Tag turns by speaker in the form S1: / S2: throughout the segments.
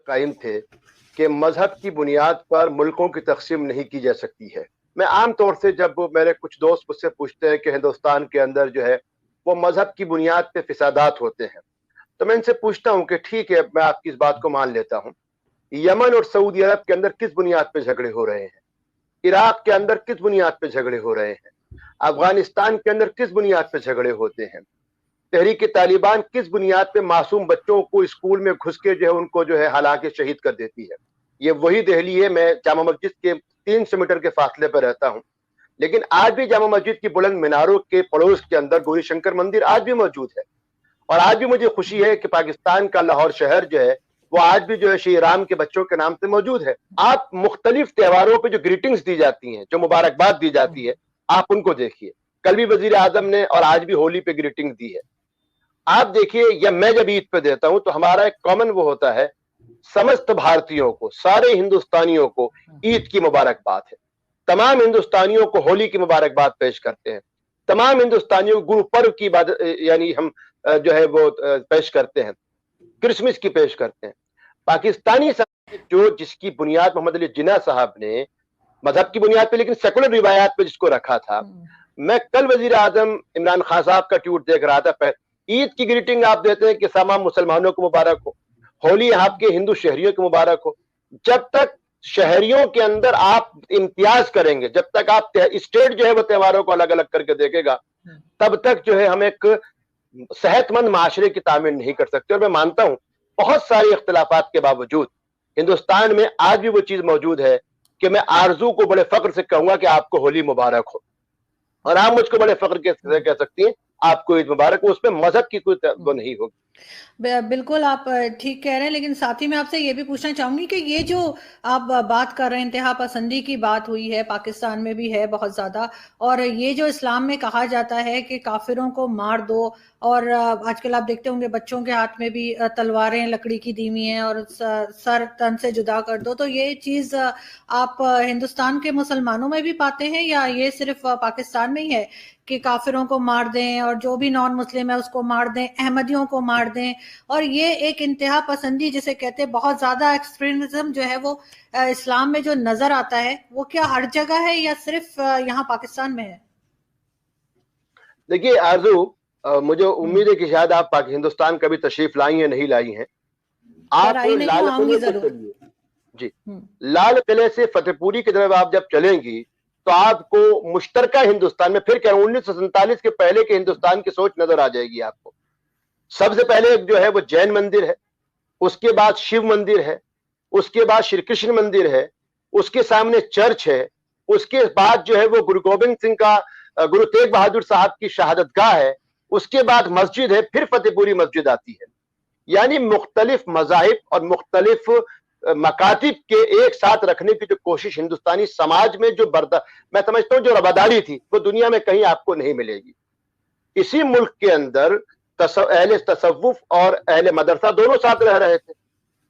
S1: قائم تھے کہ مذہب کی بنیاد پر ملکوں کی تقسیم نہیں کی جا سکتی ہے. میں عام طور سے جب میرے کچھ دوست مجھ سے پوچھتے ہیں کہ ہندوستان کے اندر جو ہے وہ مذہب کی بنیاد پہ فسادات ہوتے ہیں، تو میں ان سے پوچھتا ہوں کہ ٹھیک ہے، میں آپ کی اس بات کو مان لیتا ہوں. یمن اور سعودی عرب کے اندر کس بنیاد پہ جھگڑے ہو رہے ہیں؟ عراق کے اندر کس بنیاد پہ جھگڑے ہو رہے ہیں؟ افغانستان کے اندر کس بنیاد پہ جھگڑے ہوتے ہیں؟ تحریک طالبان کس بنیاد پہ معصوم بچوں کو اسکول میں گھس کے جو ہے ان کو جو ہے ہلا کے شہید کر دیتی ہے؟ یہ وہی دہلی ہے. میں جامع مسجد کے 300 میٹر کے فاصلے پہ رہتا ہوں، لیکن آج بھی جامع مسجد کی بلند میناروں کے پڑوس کے اندر گوری شنکر مندر آج بھی موجود ہے. اور آج بھی مجھے خوشی ہے کہ پاکستان کا لاہور شہر جو ہے وہ آج بھی جو ہے شری رام کے بچوں کے نام سے موجود ہے. آپ مختلف تہواروں پہ جو گریٹنگز دی جاتی ہیں، جو مبارکباد دی جاتی ہے، آپ ان کو دیکھیے. کل بھی وزیر اعظم نے اور آج بھی ہولی پہ گریٹنگ دی ہے. آپ دیکھیے، یا میں جب عید پہ دیتا ہوں تو ہمارا ایک کامن وہ ہوتا ہے، سمست بھارتیوں کو، سارے ہندوستانیوں کو عید کی مبارکباد ہے. تمام ہندوستانیوں کو ہولی کی مبارکباد پیش کرتے ہیں. تمام ہندوستانیوں کو گرو پرو کی یعنی ہم جو ہے وہ پیش کرتے ہیں، کرسمس کی پیش کرتے ہیں. پاکستانی جو جس کی بنیاد محمد علی جناح صاحب نے مذہب کی بنیاد پہ لیکن سیکولر روایات پہ جس کو رکھا تھا، میں کل وزیر اعظم عمران خان صاحب کا ٹویٹ دیکھ رہا تھا. عید کی گریٹنگ آپ دیتے ہیں کہ تمام مسلمانوں کو مبارک ہو، ہولی آپ کے ہندو شہریوں کو مبارک ہو. جب تک شہریوں کے اندر آپ امتیاز کریں گے، جب تک آپ اسٹیٹ جو ہے وہ تہواروں کو الگ الگ کر کے دیکھے گا، تب تک جو ہے ہم ایک صحت مند معاشرے کی تعمیر نہیں کر سکتے. اور میں مانتا ہوں بہت سارے اختلافات کے باوجود ہندوستان میں آج بھی وہ چیز موجود ہے کہ میں آرزو کو بڑے فخر سے کہوں گا کہ آپ کو ہولی مبارک ہو، اور آپ مجھ کو بڑے فخر سے کہہ سکتی ہیں آپ کو عید مبارک ہو. اس میں مذہب کی کوئی وہ نہیں ہوگی.
S2: بالکل آپ ٹھیک کہہ رہے ہیں، لیکن ساتھ ہی میں آپ سے یہ بھی پوچھنا چاہوں گی کہ یہ جو آپ بات کر رہے ہیں، انتہا پسندی کی بات ہوئی ہے، پاکستان میں بھی ہے بہت زیادہ، اور یہ جو اسلام میں کہا جاتا ہے کہ کافروں کو مار دو، اور آج کل آپ دیکھتے ہوں گے بچوں کے ہاتھ میں بھی تلواریں لکڑی کی دی ہوئی ہیں اور سر تن سے جدا کر دو، تو یہ چیز آپ ہندوستان کے مسلمانوں میں بھی پاتے ہیں یا یہ صرف پاکستان میں ہی ہے کہ کافروں کو مار دیں اور جو بھی نان مسلم ہے اس کو مار دیں، احمدیوں کو مار دیں؟ اور یہ ایک انتہا پسندی جسے کہتے ہیں، بہت زیادہ ایکسٹریمزم جو ہے وہ اسلام میں جو نظر آتا ہے، وہ کیا ہر جگہ ہے یا صرف یہاں پاکستان میں ہے؟
S1: دیکھیے آرزو، مجھے امید ہے کہ شاید آپ ہندوستان کبھی تشریف لائی ہیں، نہیں لائی ہیں. آپ لال قلعے سے چلیے، جی، لال قلعے سے فتح پوری کی طرف آپ جب چلیں گی تو آپ کو مشترکہ ہندوستان میں، پھر کیا 1947 کے پہلے کے ہندوستان کی سوچ نظر آ جائے گی آپ کو. سب سے پہلے جو ہے وہ جین مندر ہے، اس کے بعد شیو مندر ہے، اس کے بعد شری کرشن مندر ہے، اس کے سامنے چرچ ہے، اس کے بعد جو ہے وہ گرو گوبند سنگھ کا، گرو تیغ بہادر صاحب کی شہادت گاہ ہے، اس کے بعد مسجد ہے، پھر فتح پوری مسجد آتی ہے. یعنی مختلف مذاہب اور مختلف مکاتب کے ایک ساتھ رکھنے کی جو کوشش ہندوستانی سماج میں جو میں سمجھتا ہوں جو رواداری تھی، وہ دنیا میں کہیں آپ کو نہیں ملے گی. اسی ملک کے اندر اہل تصوف اور اہل مدرسہ دونوں ساتھ رہ رہے تھے.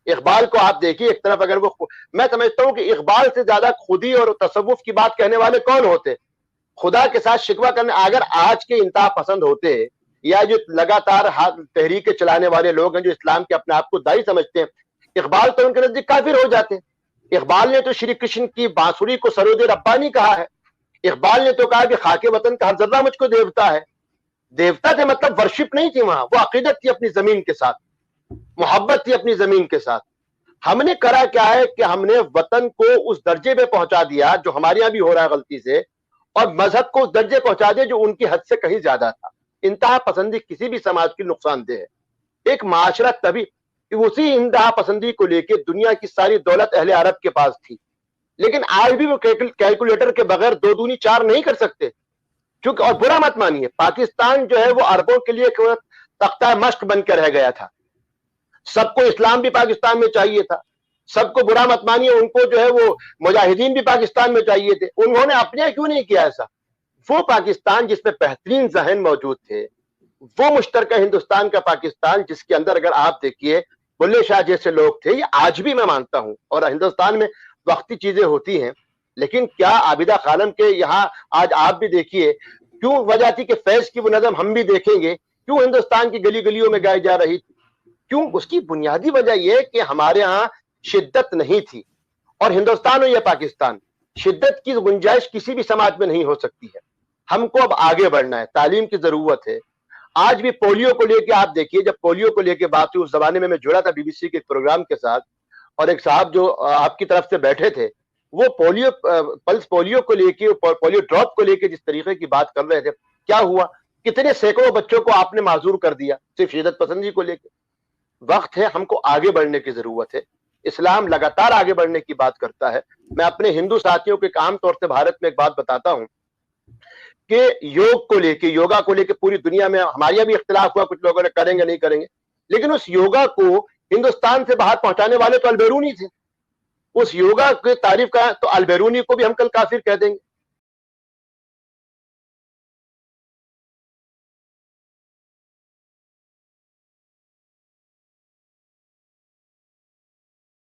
S1: اقبال کو آپ دیکھیے ایک طرف، اگر وہ، میں سمجھتا ہوں کہ اقبال سے زیادہ خودی اور تصوف کی بات کہنے والے کون ہوتے؟ خدا کے ساتھ شکوہ کرنے. اگر آج کے انتہا پسند ہوتے یا جو لگاتار تحریک چلانے والے لوگ ہیں جو اسلام کے اپنے آپ کو دائی سمجھتے ہیں، اقبال تو ان کے نزدیک کافر ہو جاتے ہیں. اقبال نے تو شری کرشن کی بانسری کو سرود ربانی کہا ہے. اقبال نے تو کہا کہ خاک وطن کا ہر ذرہ مجھ کو دیوتا ہے. دیوتا تھے مطلب ورشپ نہیں تھی وہاں، وہ عقیدت تھی اپنی زمین کے ساتھ، محبت تھی اپنی زمین کے ساتھ. ہم نے کرا کیا ہے کہ ہم نے وطن کو اس درجے پہ پہنچا دیا جو ہمارے یہاں بھی ہو رہا ہے غلطی سے، اور مذہب کو اس درجے پہنچا دیا جو ان کی حد سے کہیں زیادہ تھا. انتہا پسندی کسی بھی سماج کی نقصان دہ ہے. ایک معاشرہ تبھی، اسی انتہا پسندی کو لے کے دنیا کی ساری دولت اہل عرب کے پاس تھی، لیکن آج بھی وہ کیلکولیٹر کے بغیر 2 دونی 4 نہیں کر سکتے. کیونکہ، اور برا مت مانیے، پاکستان جو ہے وہ عربوں کے لیے تختہ مشق بن کے رہ گیا تھا. سب کو اسلام بھی پاکستان میں چاہیے تھا، سب کو، برا مت مانیے، ان کو جو ہے وہ مجاہدین بھی پاکستان میں چاہیے تھے. انہوں نے اپنے کیوں نہیں کیا ایسا؟ وہ پاکستان جس میں بہترین ذہن موجود تھے، وہ مشترکہ ہندوستان کا پاکستان جس کے اندر اگر آپ دیکھیے بلے شاہ جیسے لوگ تھے، یہ آج بھی میں مانتا ہوں، اور ہندوستان میں وقتی چیزیں ہوتی ہیں، لیکن کیا عابدہ خانم کے یہاں آج آپ بھی دیکھیے، کیوں وجہ تھی کہ فیض کی وہ نظم ہم بھی دیکھیں گے کیوں ہندوستان کی گلی گلیوں میں گائی جا رہی تھی؟ کیوں؟ اس کی بنیادی وجہ یہ کہ ہمارے ہاں شدت نہیں تھی. اور ہندوستان ہو یا پاکستان, شدت کی گنجائش کسی بھی سماج میں نہیں ہو سکتی ہے. ہم کو اب آگے بڑھنا ہے, تعلیم کی ضرورت ہے. آج بھی پولیو کو لے کے آپ دیکھیے, جب پولیو کو لے کے بات ہوئی اس زمانے میں جڑا تھا BBC کے ایک پروگرام کے ساتھ, اور ایک صاحب جو آپ کی طرف سے بیٹھے تھے وہ پولیو پلس پولیو کو لے کے, پولیو ڈراپ کو لے کے جس طریقے کی بات کر رہے تھے, کیا ہوا, کتنے سینکڑوں بچوں کو آپ نے معذور کر دیا صرف شدت پسندی کو لے کے. وقت ہے, ہم کو آگے بڑھنے کی ضرورت ہے. اسلام لگاتار آگے بڑھنے کی بات کرتا ہے. میں اپنے ہندو ساتھیوں کے عام طور سے بھارت میں ایک بات بتاتا ہوں کہ یوگ کو لے کے, یوگا کو لے کے پوری دنیا میں ہمارے یہاں بھی اختلاف ہوا, کچھ لوگوں نے کریں گے نہیں کریں گے, لیکن اس یوگا کو ہندوستان سے باہر پہنچانے والے تو البیرونی تھے. اس یوگا کی تعریف کا تو البیرونی کو بھی ہم کل کافر کہہ دیں گے.